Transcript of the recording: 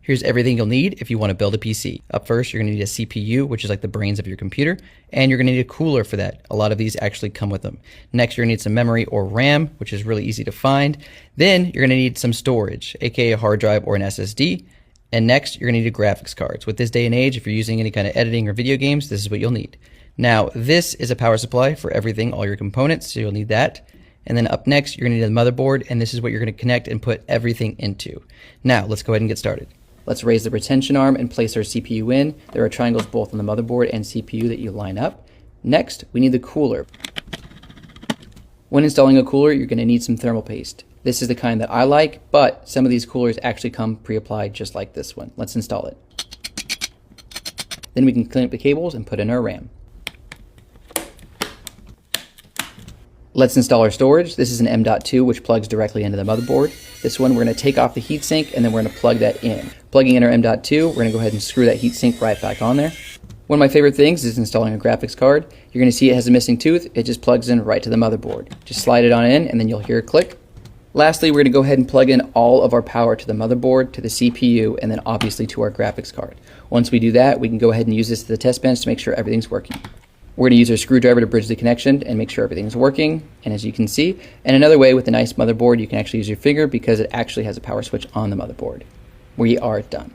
Here's everything you'll need if you want to build a PC. Up first, you're going to need a CPU, which is like the brains of your computer, and you're going to need a cooler for that. A lot of these actually come with them. Next, you're going to need some memory or RAM, which is really easy to find. Then you're going to need some storage, aka a hard drive or an SSD. And next, you're going to need graphics cards. With this day and age, if you're using any kind of editing or video games, this is what you'll need. Now, this is a power supply for everything, all your components, so you'll need that. And then up next, you're going to need a motherboard, and this is what you're going to connect and put everything into. Now, let's go ahead and get started. Let's raise the retention arm and place our CPU in. There are triangles both on the motherboard and CPU that you line up. Next, we need the cooler. When installing a cooler, you're going to need some thermal paste. This is the kind that I like, but some of these coolers actually come pre-applied just like this one. Let's install it. Then we can clean up the cables and put in our RAM. Let's install our storage. This is an M.2, which plugs directly into the motherboard. This one, we're going to take off the heatsink and then we're going to plug that in. Plugging in our M.2, we're going to go ahead and screw that heatsink right back on there. One of my favorite things is installing a graphics card. You're going to see it has a missing tooth. It just plugs in right to the motherboard. Just slide it on in and then you'll hear a click. Lastly, we're going to go ahead and plug in all of our power to the motherboard, to the CPU, and then obviously to our graphics card. Once we do that, we can go ahead and use this to the test bench to make sure everything's working. We're going to use our screwdriver to bridge the connection and make sure everything's working, and as you can see, and another way with a nice motherboard, you can actually use your finger because it actually has a power switch on the motherboard. We are done.